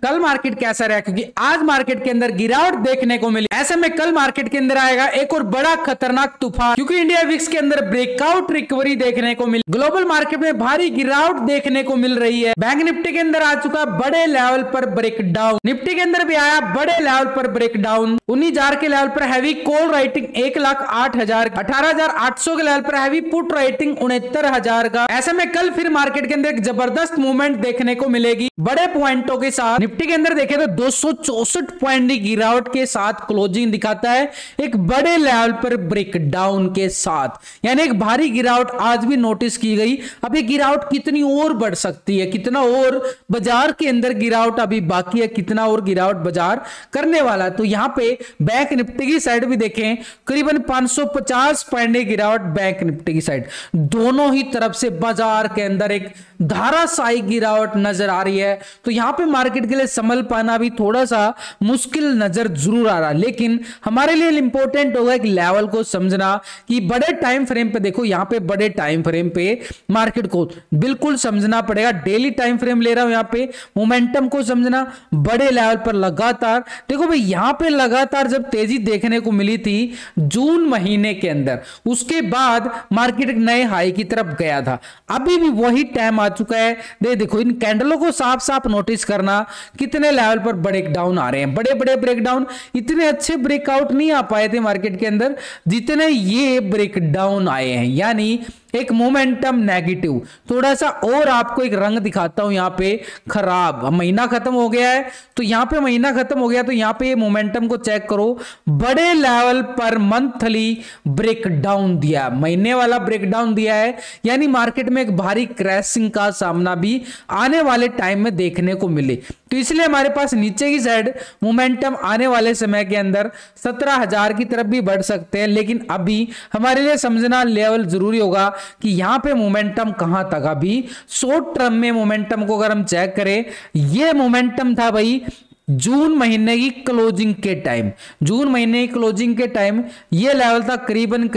कल मार्केट कैसा रहा, क्योंकि आज मार्केट के अंदर गिरावट देखने को मिली। ऐसे में कल मार्केट के अंदर आएगा एक और बड़ा खतरनाक तूफान, क्योंकि इंडिया विक्स के अंदर ब्रेकआउट रिकवरी देखने को मिली। ग्लोबल मार्केट में भारी गिरावट देखने को मिल रही है। बैंक निफ्टी के अंदर आ चुका बड़े लेवल पर ब्रेकडाउन, निफ्टी के अंदर भी आया बड़े लेवल पर ब्रेकडाउन। 19,000 के लेवल पर हैवी कॉल राइटिंग 1,08,000, 18,800 के लेवल पर हैवी पुट राइटिंग 69,000 का। ऐसे में कल फिर मार्केट के अंदर एक जबरदस्त मूवमेंट देखने को मिलेगी बड़े पॉइंटों के साथ। निफ्टी के अंदर देखें तो 264 पॉइंट की गिरावट के साथ क्लोजिंग दिखाता है, एक बड़े लेवल पर ब्रेकडाउन के साथ, यानी एक भारी गिरावट आज भी नोटिस की गई। अब ये गिरावट कितनी और बढ़ सकती है, कितना और बाजार के अंदर गिरावट अभी बाकी है, कितना और गिरावट बाजार करने वाला है। तो यहां पे बैंक निफ्टी की साइड भी देखें, करीबन 550 पॉइंट की गिरावट बैंक निफ्टी की साइड, दोनों ही तरफ से बाजार के अंदर एक धाराशाही गिरावट नजर आ रही है। तो यहां पे मार्केट के लिए संभल पाना भी थोड़ा सा मुश्किल नजर जरूर आ रहा है, लेकिन हमारे लिए इंपॉर्टेंट होगा एक लेवल को समझना कि बड़े टाइम फ्रेम पे देखो, यहां पे बड़े टाइम फ्रेम पे मार्केट को बिल्कुल समझना पड़ेगा। डेली टाइम फ्रेम ले रहा हूं, यहां पे मोमेंटम को समझना, बड़े लेवल पर लगातार देखो भाई, यहां पे लगातार जब तेजी देखने को मिली थी जून महीने के अंदर, उसके बाद मार्केट एक नए हाई की तरफ गया था। अभी भी वही टाइम आ चुका है। देखो इन कैंडलों को साफ साफ नोटिस करना, कितने लेवल पर ब्रेकडाउन आ रहे हैं, बड़े बड़े ब्रेकडाउन। इतने अच्छे ब्रेकआउट नहीं आ पाए थे मार्केट के अंदर जितने ये ब्रेकडाउन आए हैं, यानी एक मोमेंटम नेगेटिव। थोड़ा सा और आपको एक रंग दिखाता हूं, यहां पे खराब, महीना खत्म हो गया है, तो यहां पे महीना खत्म हो गया, तो यहां पे मोमेंटम को चेक करो, बड़े लेवल पर मंथली ब्रेकडाउन दिया, महीने वाला ब्रेकडाउन दिया है, यानी मार्केट में एक भारी क्रैशिंग का सामना भी आने वाले टाइम में देखने को मिले। तो इसलिए हमारे पास नीचे की साइड मोमेंटम आने वाले समय के अंदर 17,000 की तरफ भी बढ़ सकते हैं, लेकिन अभी हमारे लिए समझना लेवल जरूरी होगा कि यहां पे मोमेंटम कहां तक। अभी शॉर्ट टर्म में मोमेंटम को अगर हम चेक करें, ये मोमेंटम था भाई जून महीने की क्लोजिंग के टाइम, जून महीने की क्लोजिंग के टाइम ये लेवल था करीबन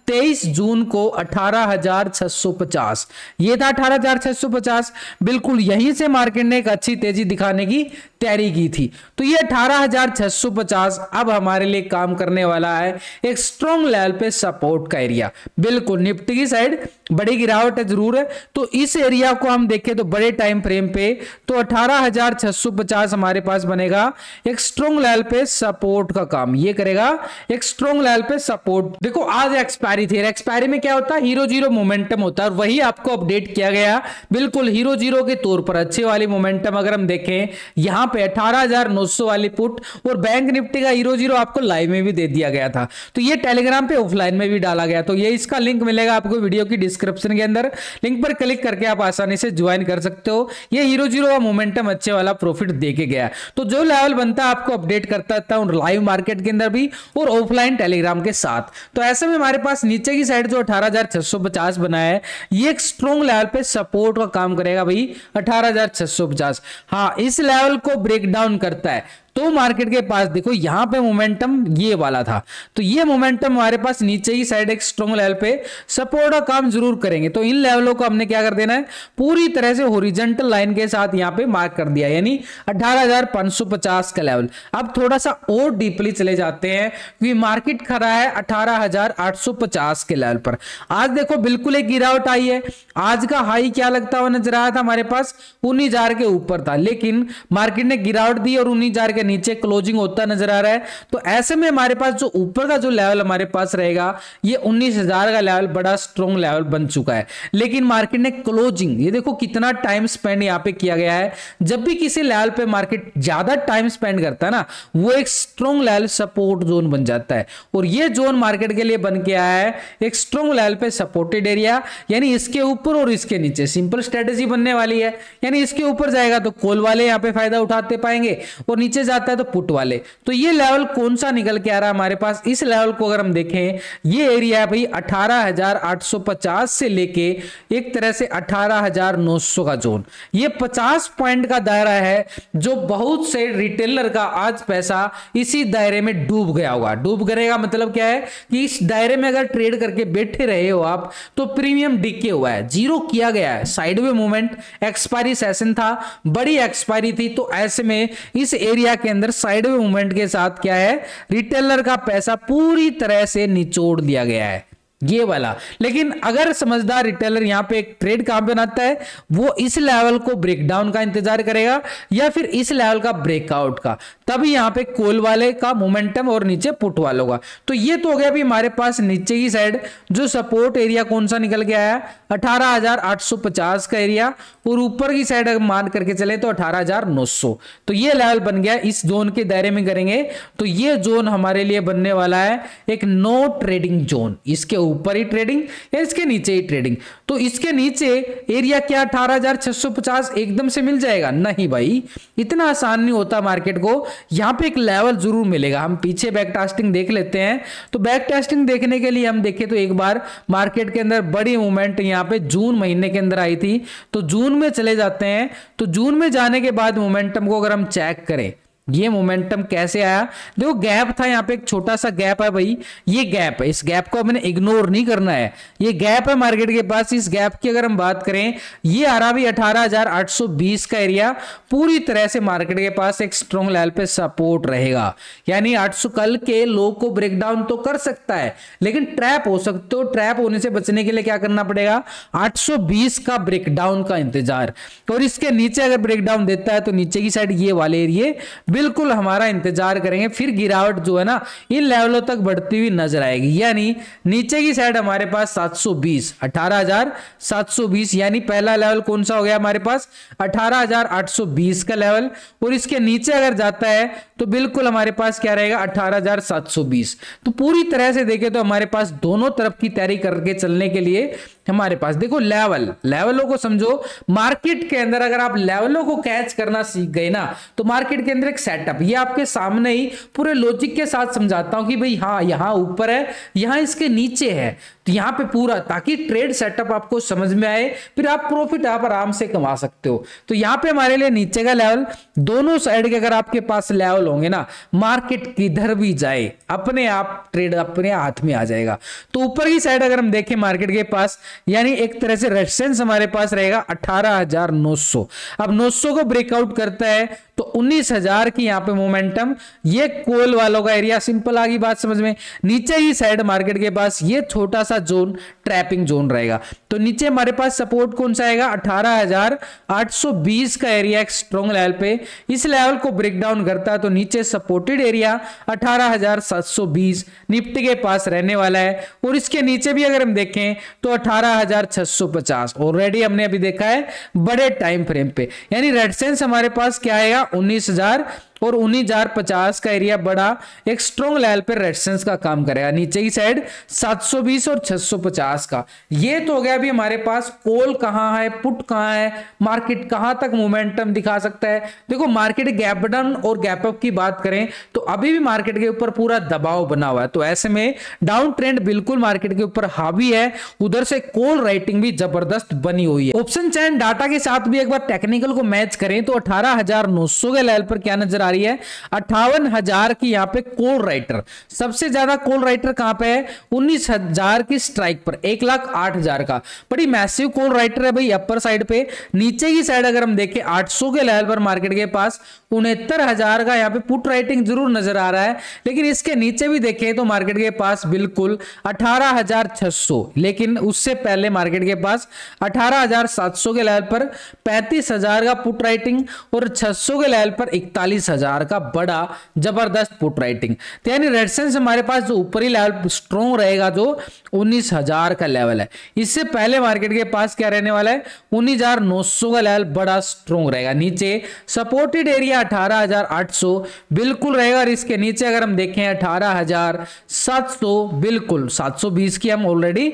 23 जून को 18,650, ये था 18,650। बिल्कुल यहीं से मार्केट ने एक अच्छी तेजी दिखाने की तैयारी की थी। तो ये 18,650 अब हमारे लिए काम करने वाला है, एक स्ट्रॉन्ग लेवल पे सपोर्ट का एरिया। बिल्कुल निफ्टी की साइड बड़ी गिरावट है जरूर है, तो इस एरिया को हम देखें तो बड़े टाइम फ्रेम पे तो 18,650 हमारे पास बनेगा एक स्ट्रॉन्ग लेवल पे सपोर्ट का काम, ये करेगा एक स्ट्रॉन्ग लेवल पे सपोर्ट। देखो आज एक्सपायरी थी, एक्सपायरी में क्या होता है, हीरो जीरो मोमेंटम होता है, और वही आपको अपडेट किया गया बिल्कुल हीरो जीरो के तौर पर। अच्छे वाली मोमेंटम अगर हम देखें, यहां पे 18,900 वाली पुट और बैंक निफ्टी का हीरो जीरो आपको लाइव में भी दे दिया गया था, तो ये टेलीग्राम पे ऑफलाइन में भी डाला गया, तो ये इसका लिंक मिलेगा आपको वीडियो की डिस्क्रिप्शन के अंदर, लिंक पर क्लिक करके आप आसानी से ज्वाइन कर सकते हो। ये हीरो जीरो का मोमेंटम अच्छे वाला प्रॉफिट देके गया, तो जो लेवल बनता है आपको अपडेट करता रहता हूं लाइव मार्केट के अंदर भी और ऑफलाइन टेलीग्राम के साथ। तो ऐसे में हमारे पास नीचे की साइड जो 18,650 बना है, ये एक स्ट्रॉन्ग लेवल पे सपोर्ट का काम करेगा भाई 18,650। हाँ, इस लेवल को ब्रेक डाउन करता है तो मार्केट के पास देखो यहां पे मोमेंटम ये वाला था, तो ये मोमेंटम हमारे पास नीचे ही साइड एक स्ट्रॉन्ग लेवल पे सपोर्ट का काम जरूर करेंगे। तो इन लेवलों को हमने क्या कर देना है, पूरी तरह से हॉरिजॉन्टल लाइन के साथ यहां पे मार्क कर दिया, यानी 18,550 का लेवल। अब थोड़ा सा और डीपली चले जाते हैं, क्योंकि मार्केट खड़ा है 18,850 के लेवल पर। आज देखो बिल्कुल एक गिरावट आई है, आज का हाई क्या लगता हुआ नजर आया था हमारे पास 19,000 के ऊपर था, लेकिन मार्केट ने गिरावट दी और 19,000 के नीचे क्लोजिंग होता नजर आ रहा है। तो ऐसे में हमारे पास जो ऊपर का जो लेवल हमारे पास रहेगा, ये 19,000 का लेवल बड़ा स्ट्रॉन्ग लेवल बन चुका है, लेकिन मार्केट ने क्लोजिंग, ये देखो कितना टाइम स्पेंड यहां पे किया गया है। जब भी किसी लेवल पे मार्केट ज्यादा टाइम स्पेंड करता है ना, वो एक स्ट्रॉन्ग लेवल सपोर्ट जोन बन जाता है, और ये जोन मार्केट के लिए बन के आया है एक स्ट्रॉन्ग लेवल पे सपोर्टेड एरिया, यानी इसके ऊपर और इसके नीचे सिंपल स्ट्रेटेजी बनने वाली है, यानी इसके ऊपर जाएगा तो कॉल वाले यहां पे फायदा उठाते पाएंगे, और नीचे आता है तो पुट वाले। तो ये लेवल कौन सा निकल के आ रहा है हमारे पास, इस लेवल को अगर हम देखें, ये एरिया है भाई 18,850 से लेके एक तरह से 18,900 का जोन। ये 50 पॉइंट का दायरा है जो बहुत से रिटेलर का आज पैसा इसी दायरे में डूब गया होगा। डूब गएगा मतलब क्या है कि इस दायरे में अगर ट्रेड करके बैठे रहे हो आप तो प्रीमियम डिके हुआ है, जीरो किया गया है। साइडवे मूवमेंट, एक्सपायरी सेशन था, बड़ी एक्सपायरी थी, तो ऐसे में इस एरिया के अंदर साइडवे मूवमेंट के साथ क्या है, रिटेलर का पैसा पूरी तरह से निचोड़ दिया गया है ये वाला। लेकिन अगर समझदार रिटेलर यहां पे एक ट्रेड कहां पे बनाता है, वो इस लेवल को ब्रेकडाउन का इंतजार करेगा या फिर इस लेवल का ब्रेकआउट का, तभी यहां पे कॉल वाले का मोमेंटम और नीचे पुट वालों का। तो ये तो हो गया अभी हमारे पास नीचे की साइड जो सपोर्ट एरिया कौन सा निकल के आया, 18,850 का एरिया, और ऊपर की साइड अगर मान करके चले तो 18,900। तो ये लेवल बन गया। इस जोन के दायरे में करेंगे तो ये जोन हमारे लिए बनने वाला है एक नो ट्रेडिंग जोन। इसके ऊपर ही ट्रेडिंग या इसके नीचे ही ट्रेडिंग। तो इसके नीचे एरिया क्या 18,650 एकदम से मिल जाएगा? नहीं भाई, इतना आसान नहीं होता मार्केट को। यहां पे एक लेवल जरूर मिलेगा। हम पीछे बैक टेस्टिंग देख लेते हैं। तो बैक टेस्टिंग देखने के लिए हम देखें तो एक बार मार्केट के अंदर बड़ी मूवमेंट यहां पे जून महीने के अंदर आई थी। तो जून में चले जाते हैं। तो जून में जाने के बाद मोमेंटम को अगर हम चेक करें, ये मोमेंटम कैसे आया, देखो गैप था यहाँ पे, एक छोटा सा गैप है भाई, ये गैप है, इस गैप को हमने इग्नोर नहीं करना है। ये गैप है मार्केट के पास। इस गैप की अगर हम बात करें, ये आ रहा भी 18,820 का एरिया पूरी तरह से मार्केट के पास एक स्ट्रॉन्ग लेवल पे सपोर्ट रहेगा। यानी 800 कल के लो को ब्रेकडाउन तो कर सकता है, लेकिन ट्रैप हो सकते हो। ट्रैप होने से बचने के लिए क्या करना पड़ेगा, 820 का ब्रेकडाउन का इंतजार। और इसके नीचे अगर ब्रेकडाउन देता है तो नीचे की साइड ये वाले एरिया बिल्कुल हमारा इंतजार करेंगे। फिर गिरावट जो है ना इन लेवलों तक बढ़ती हुई नजर आएगी। यानी नीचे की साइड हमारे पास 720, 18,720, यानी पहला लेवल कौन सा हो गया हमारे पास, 18,820 का लेवल। और इसके नीचे अगर जाता है तो बिल्कुल हमारे पास क्या रहेगा, 18,720। तो पूरी तरह से देखें तो हमारे पास दोनों तरफ की तैयारी करके चलने के लिए हमारे पास देखो लेवलों को समझो। मार्केट के अंदर अगर आप लेवलों को कैच करना सीख गए ना, तो मार्केट के अंदर एक सेटअप, ये आपके सामने ही पूरे लॉजिक के साथ समझाता हूं कि भाई हाँ यहां ऊपर है, यहां इसके नीचे है, तो यहां पे पूरा, ताकि ट्रेड सेटअप आपको समझ में आए, फिर आप प्रॉफिट आप आराम से कमा सकते हो। तो यहां पे हमारे लिए नीचे का लेवल, दोनों साइड के अगर आपके पास लेवल होंगे ना, मार्केट किधर भी जाए अपने आप ट्रेड अपने हाथ में आ जाएगा। तो ऊपर की साइड अगर हम देखें मार्केट के पास, यानी एक तरह से रेजिस्टेंस हमारे पास रहेगा 18,900। अब 900 को ब्रेकआउट करता है तो 19,000 की यहां पे मोमेंटम, ये कॉल वालों का एरिया। सिंपल आ गई बात समझ में। नीचे ही साइड मार्केट के पास ये छोटा सा जोन ट्रैपिंग जोन रहेगा। तो नीचे हमारे पास सपोर्ट कौन सा आएगा, 18,820 का एरिया एक स्ट्रॉन्ग लेवल पे। इस लेवल को ब्रेक डाउन करता है तो नीचे सपोर्टेड एरिया 18,720 निफ्टी के पास रहने वाला है। और इसके नीचे भी अगर हम देखें तो 18,650 ऑलरेडी हमने अभी देखा है बड़े टाइम फ्रेम पे। यानी रेजिस्टेंस हमारे पास क्या आएगा, 19,000 और 19,050 का एरिया बड़ा एक स्ट्रॉन्ग लेवल पे रेजिस्टेंस का काम करेगा। नीचे की साइड 720 और 650 का। ये तो हो गया अभी हमारे पास कॉल कहां है, पुट कहां है, मार्केट कहां तक मोमेंटम दिखा सकता है। देखो मार्केट गैप डाउन और गैप अप की बात करें तो अभी भी मार्केट के ऊपर पूरा दबाव बना हुआ है। तो ऐसे में डाउन ट्रेंड बिल्कुल मार्केट के ऊपर हावी है। उधर से कॉल राइटिंग भी जबरदस्त बनी हुई है। ऑप्शन चैन डाटा के साथ भी एक बार टेक्निकल को मैच करें तो 18,900 के लेवल पर क्या नजर आ रही है, 58,000 की यहां पे कॉल राइटर। सबसे ज्यादा कॉल राइटर कहां पे है, 19,000 की स्ट्राइक पर, 1,08,000 का बड़ी मैसिव कॉल राइटर है भाई अपर साइड पे। नीचे की साइड अगर हम देखें 800 के लेवल पर मार्केट के पास 69,000 का यहां पे पुट राइटिंग जरूर नजर आ रहा है। लेकिन इसके नीचे भी देखें तो मार्केट के पास बिल्कुल 18,600, लेकिन उससे पहले मार्केट के पास 18,700 के लेवल पर 35,000 का पुट राइटिंग और 600 के लेवल पर 41,000 का बड़ा जबरदस्त पुट राइटिंग। तो यानी रेजिस्टेंस हमारे पास जो ऊपरी लेवल स्ट्रॉन्ग रहेगा जो 19,000 का लेवल है। इससे पहले मार्केट के पास क्या रहने वाला है, 19,900 का लेवल बड़ा स्ट्रॉन्ग रहेगा। नीचे सपोर्टेड एरिया 18,800 बिल्कुल रहेगा। और इसके नीचे अगर हम देखें 18,700, बिल्कुल 720 की हम ऑलरेडी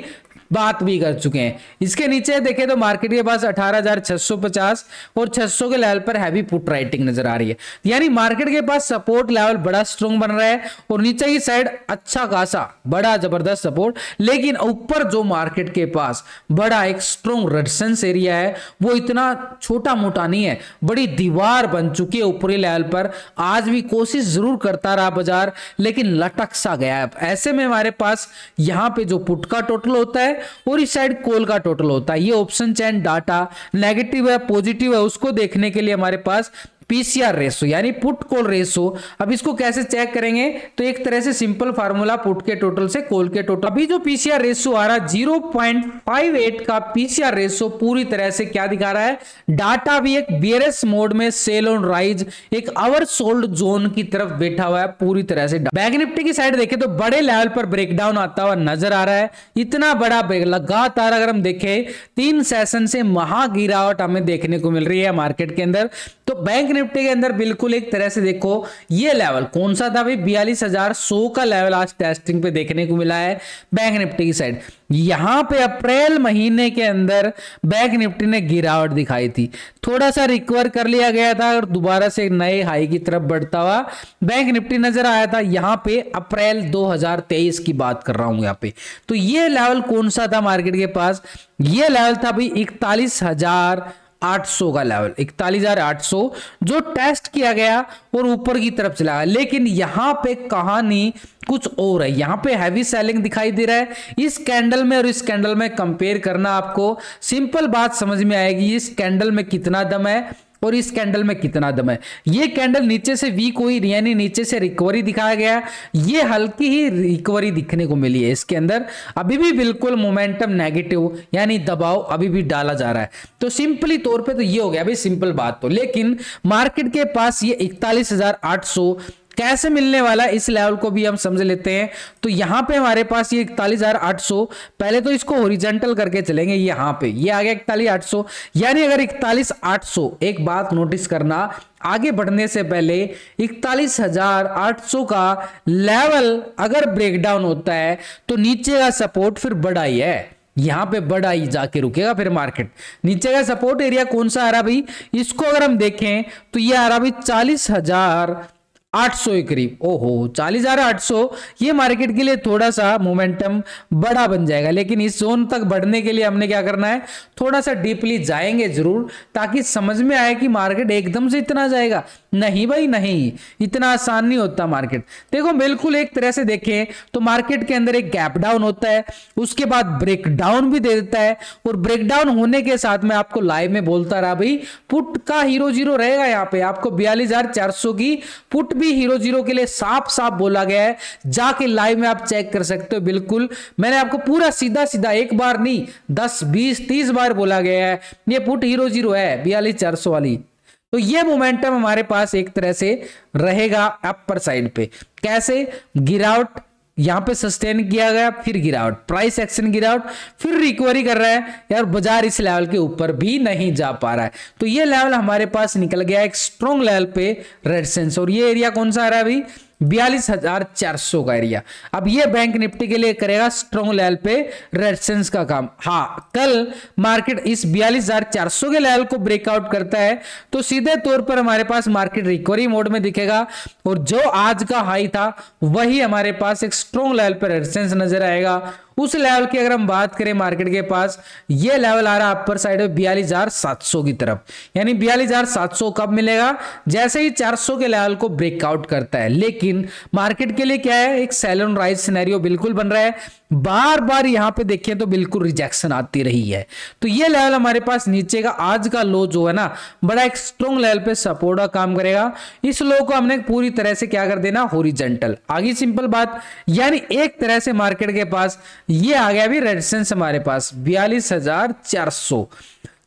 बात भी कर चुके हैं। इसके नीचे देखें तो मार्केट के पास 18,650 और 600 के लेवल पर हैवी पुट राइटिंग नजर आ रही है, यानी मार्केट के पास सपोर्ट लेवल बड़ा स्ट्रॉन्ग बन रहा है और नीचे की साइड अच्छा खासा बड़ा जबरदस्त सपोर्ट, लेकिन ऊपर जो मार्केट के पास बड़ा एक स्ट्रॉन्ग रेजिस्टेंस एरिया है वो इतना छोटा मोटा नहीं है, बड़ी दीवार बन चुकी है ऊपरी लेवल पर। आज भी कोशिश जरूर करता रहा बाजार, लेकिन लटक सा गया है। ऐसे में हमारे पास यहां पे जो पुट का टोटल होता है और इस साइड कॉल का टोटल होता है, ये ऑप्शन चेन डाटा नेगेटिव है पॉजिटिव है उसको देखने के लिए हमारे पास पीसीआर रेशो यानी पुट कॉल रेशो। अब इसको कैसे चेक करेंगे, तो एक तरह से सिंपल फार्मूला पुट के टोटल से कॉल के टोटल। अभी जो पीसीआर रेशो आ रहा है 0.58 का पीसीआर रेशो पूरी तरह से क्या दिखा रहा है, डाटा भी एक बियरिश मोड में सेल ऑन राइज एक ओवर सोल्ड जोन की तरफ बैठा हुआ है पूरी तरह से। बैंक निफ्टी की साइड देखें तो बड़े लेवल पर ब्रेकडाउन आता हुआ नजर आ रहा है, इतना बड़ा लगातार अगर हम देखें 3 सेशन से महा गिरावट हमें देखने को मिल रही है मार्केट के अंदर। तो बैंक निफ्टी के अंदर बिल्कुल एक तरह से देखो ये लेवल कौन सा था भाई, 42,100 का लेवल आज टेस्टिंग पे देखने को मिला है बैंक निफ्टी की साइड। यहां पे अप्रैल महीने के अंदर बैंक निफ्टी ने गिरावट दिखाई थी, थोड़ा सा रिकवर कर लिया गया था और दोबारा से एक नए हाई की तरफ बढ़ता हुआ बैंक निफ्टी नजर आया था। यहां पे अप्रैल 2023 की बात कर रहा हूं यहां पे। तो ये लेवल कौन सा था मार्केट के पास, ये लेवल था भाई 41,800 का लेवल, 41,800 जो टेस्ट किया गया और ऊपर की तरफ चला गया। लेकिन यहां पे कहानी कुछ और है, यहां पे हैवी सेलिंग दिखाई दे रहा है। इस कैंडल में और इस कैंडल में कंपेयर करना आपको सिंपल बात समझ में आएगी, इस कैंडल में कितना दम है और इस कैंडल में कितना दम है। ये कैंडल नीचे से वीक हुई यानी नीचे से रिकवरी दिखाया गया, ये हल्की ही रिकवरी दिखने को मिली है इसके अंदर। अभी भी बिल्कुल मोमेंटम नेगेटिव यानी दबाव अभी भी डाला जा रहा है। तो सिंपली तौर पे तो ये हो गया भाई सिंपल बात तो। लेकिन मार्केट के पास ये 41,800 कैसे मिलने वाला है इस लेवल को भी हम समझ लेते हैं। तो यहां पे हमारे पास ये 41,800, पहले तो इसको हॉरिजॉन्टल करके चलेंगे, यहां पे ये आ गया 41,800, यानी अगर 41,800 एक बात नोटिस करना आगे बढ़ने से पहले 41,800 का लेवल अगर ब्रेकडाउन होता है तो नीचे का सपोर्ट फिर बड़ा ही है, यहां पे बड़ा ही जाके रुकेगा फिर मार्केट। नीचे का सपोर्ट एरिया कौन सा आ रहा भाई, इसको अगर हम देखें तो ये आ रहा भाई 40,800 के करीब। ओहो 40,800 ये मार्केट के लिए थोड़ा सा मोमेंटम बड़ा बन जाएगा। लेकिन इस जोन तक बढ़ने के लिए हमने क्या करना है, थोड़ा सा डीपली जाएंगे जरूर ताकि समझ में आए कि मार्केट एकदम से इतना जाएगा। नहीं भाई नहीं, इतना आसान नहीं होता मार्केट। देखो बिल्कुल एक तरह से देखें तो मार्केट के अंदर एक गैप डाउन होता है, उसके बाद ब्रेक डाउन भी दे देता है और ब्रेक डाउन होने के साथ में आपको लाइव में बोलता रहा भाई पुट का हीरो जीरो रहेगा। यहाँ पे आपको 42,400 की पुट भी हीरो जीरो के लिए साफ साफ बोला गया है, जाके लाइव में आप चेक कर सकते हो। बिल्कुल मैंने आपको पूरा सीधा सीधा एक बार नहीं 10 20 30 बार बोला गया है ये पुट हीरो जीरो है 42,400 वाली। तो ये मोमेंटम हमारे पास एक तरह से रहेगा अपर साइड पे। कैसे, गिरावट यहां पे सस्टेन किया गया, फिर गिरावट, प्राइस एक्शन गिरावट, फिर रिकवरी कर रहा है यार, बाजार इस लेवल के ऊपर भी नहीं जा पा रहा है। तो ये लेवल हमारे पास निकल गया एक स्ट्रॉन्ग लेवल पे रेजिस्टेंस। और ये एरिया कौन सा आ रहा है अभी, 42,400 का एरिया। अब ये बैंक निफ्टी के लिए करेगा स्ट्रॉन्ग लेवल पे रेजिस्टेंस का काम। हाँ, कल मार्केट इस 42,400 के लेवल को ब्रेकआउट करता है तो सीधे तौर पर हमारे पास मार्केट रिकवरी मोड में दिखेगा और जो आज का हाई था वही हमारे पास एक स्ट्रॉन्ग लेवल पे रेजिस्टेंस नजर आएगा। उस लेवल की अगर हम बात करें मार्केट के पास ये लेवल आ रहा है अपर साइड में 42,700 की तरफ, यानी 42,700 कब मिलेगा, जैसे ही 400 के लेवल को ब्रेकआउट करता है। लेकिन मार्केट के लिए क्या है, एक सेल ऑन राइज सिनेरियो बिल्कुल बन रहा है, बार बार यहां पे देखें तो बिल्कुल रिजेक्शन आती रही है। तो ये लेवल हमारे पास नीचे का आज का लो जो है ना बड़ा एक स्ट्रॉन्ग लेवल पे सपोर्ट का काम करेगा। इस लो को हमने पूरी तरह से क्या कर देना, हॉरिजॉन्टल। आगे सिंपल बात, यानी एक तरह से मार्केट के पास ये आ गया भी रेजिस्टेंस हमारे पास 42,400।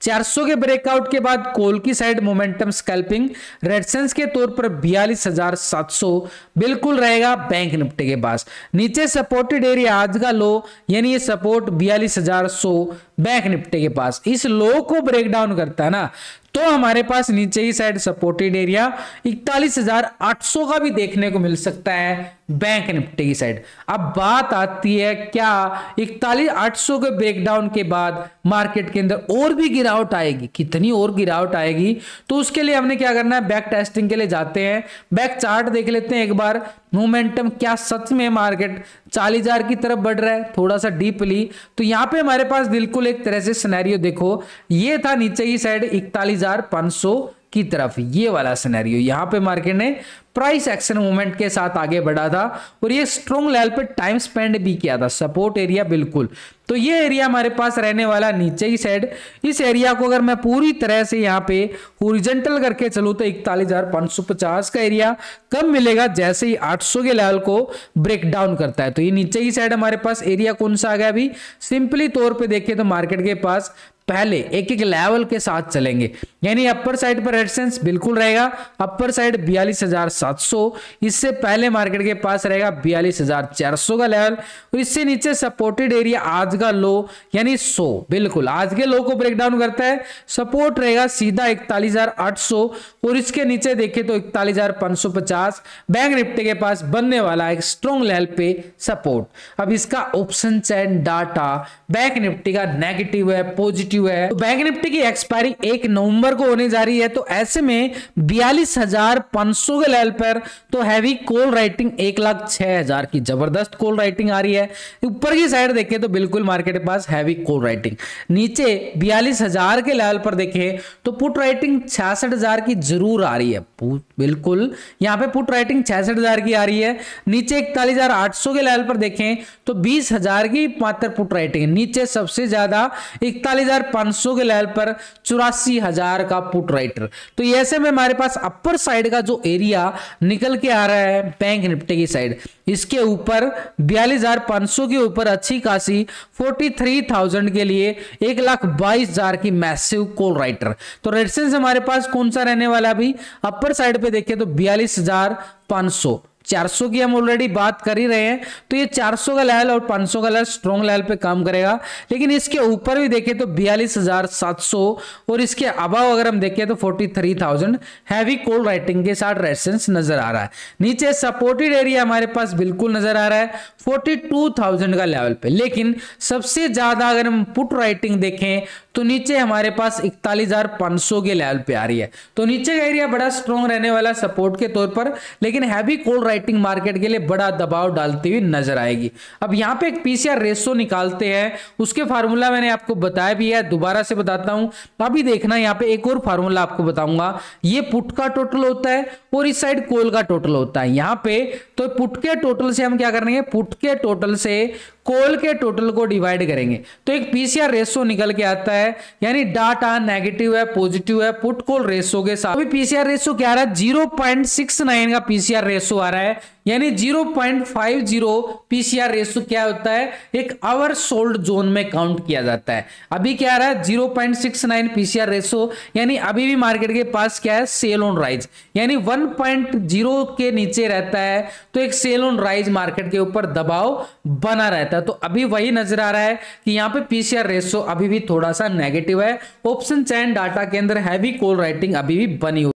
400 के ब्रेकआउट के बाद कॉल की साइड मोमेंटम स्कैल्पिंग रेजिस्टेंस के तौर पर 42,700 बिल्कुल रहेगा बैंक निफ्टी के पास। नीचे सपोर्टेड एरिया आज का लो, यानी ये सपोर्ट 42,100 बैंक निफ्टी के पास। इस लो को ब्रेक डाउन करता है ना तो हमारे पास नीचे ही साइड सपोर्टेड एरिया 41,800 का भी देखने को मिल सकता है बैंक निफ्टी की साइड। अब बात आती है क्या 41,800 के ब्रेकडाउन के बाद मार्केट के अंदर और भी गिरावट आएगी, कितनी और गिरावट आएगी? तो उसके लिए हमने क्या करना है, बैक टेस्टिंग के लिए जाते हैं, बैक चार्ट देख लेते हैं एक बार। मोमेंटम क्या सच में मार्केट 40,000 की तरफ बढ़ रहा है थोड़ा सा डीपली? तो यहां पे हमारे पास बिल्कुल एक तरह से सिनेरियो देखो, ये था नीचे ही साइड 41,500 की तरफ, ये वाला सिनेरियो। यहां पे मार्केट ने प्राइस एक्शन मूवमेंट के साथ आगे बढ़ा था और ये स्ट्रॉन्ग लेवल पे टाइम स्पेंड भी किया था, सपोर्ट एरिया बिल्कुल। तो ये एरिया हमारे पास रहने वाला नीचे की साइड। इस एरिया को अगर मैं पूरी तरह से यहाँ पे हॉरिजॉन्टल करके चलूं तो 41,550 का एरिया कब मिलेगा? जैसे ही 800 के लेवल को ब्रेक डाउन करता है। तो ये नीचे की साइड हमारे पास एरिया कौन सा आ गया? अभी सिंपली तौर पे देखें तो मार्केट के पास पहले एक एक लेवल के साथ चलेंगे, यानी अपर साइड पर रेजिस्टेंस बिल्कुल रहेगा, अपर साइड 42,700, इससे पहले मार्केट के पास रहेगा 42,400 का लेवल, और इससे नीचे सपोर्टेड एरिया आज का लो यानी 100, बिल्कुल आज के लो को ब्रेक डाउन करता है, सपोर्ट रहेगा सीधा 41,800, और इसके नीचे देखें तो 41,550 बैंक निफ्टी के पास बनने वाला एक स्ट्रॉन्ग लेवल पे सपोर्ट। अब इसका ऑप्शन चैन डाटा बैंक निफ्टी का नेगेटिव है पॉजिटिव है, तो बैंक निफ्टी की एक्सपायरी 1 नवंबर को होने जा रही है, तो ऐसे में 42,500 के लेवल पर तो हैवी कॉल राइटिंग 1,06,000 की जबरदस्त कॉल राइटिंग आ रही है। ऊपर की साइड देखें तो बिल्कुल मार्केट के पास हैवी कॉल राइटिंग, नीचे 42,000 के लेवल पर देखें तो पुट राइटिंग 66,000 की जरूर आ रही है, बिल्कुल यहां पे पुट राइटिंग 66,000 की आ रही है। नीचे 41,800 के लेवल पर देखें तो 20,000 की मात्र पुट राइटिंग, नीचे सबसे ज्यादा 41,500 के लेवल पर 84,000 का पुट राइटर। तो ऐसे में हमारे पास अपर साइड का जो एरिया निकल के आ रहा है बैंक निफ्टी की साइड, इसके ऊपर 42,500 के ऊपर अच्छी खासी 43,000 के लिए 1,22,000 की मैसिव कॉल राइटर। तो रेजिस्टेंस हमारे पास कौन सा रहने वाला? अभी अपर साइड पे देखें तो 42,500, 400 की हम ऑलरेडी बात कर ही रहे हैं, तो ये 400 का लेवल और 500 का लेवल स्ट्रॉन्ग लेवल पे काम करेगा। लेकिन इसके ऊपर भी देखें तो 42,700 और इसके अबाव अगर हम देखें तो 43,000 हैवी कॉल राइटिंग के साथ रेजिस्टेंस नजर आ रहा है। नीचे सपोर्टेड एरिया हमारे पास बिल्कुल नजर आ रहा है 42,000 का लेवल पे। लेकिन सबसे ज्यादा अगर हम पुट राइटिंग देखें तो नीचे हमारे पास 41,500 के लेवल पे आ रही है। तो नीचे का एरिया बड़ा स्ट्रॉन्ग रहने वाला सपोर्ट के तौर पर, लेकिन हैवी कॉल राइटिंग मार्केट के लिए बड़ा दबाव डालती हुई नजर आएगी। अब यहां पे एक पीसीआर रेशो निकालते हैं, उसके फार्मूला मैंने आपको बताया भी है, दोबारा से बताता हूं। अभी देखना यहां पे एक और फार्मूला आपको बताऊंगा, ये पुट का टोटल होता है और इस साइड कॉल का टोटल होता है। यहां पे तो पुट के टोटल से हम क्या करेंगे, पुट के टोटल से कॉल के टोटल को डिवाइड करेंगे तो एक पीसीआर रेशो निकल के आता है, यानी डाटा नेगेटिव है पॉजिटिव है पुट कॉल रेशो के साथ। अभी पीसीआर रेशो क्या आ रहा है, 0.69 का पीसीआर रेशो आ रहा है, यानी 0.50 पीसीआर रेशो क्या होता है, एक आवर सोल्ड जोन में काउंट किया जाता है। अभी क्या आ रहा है 0.69 पीसीआर रेशो, यानी अभी भी मार्केट के पास क्या है, सेल ऑन राइज, यानी 1.0 के नीचे रहता है तो एक सेल ऑन राइज मार्केट के ऊपर दबाव बना रहता है। तो अभी वही नजर आ रहा है कि यहां पे पीसीआर रेशो अभी भी थोड़ा सा नेगेटिव है। ऑप्शन चैन डाटा के अंदर हैवी कॉल राइटिंग अभी भी बनी हुई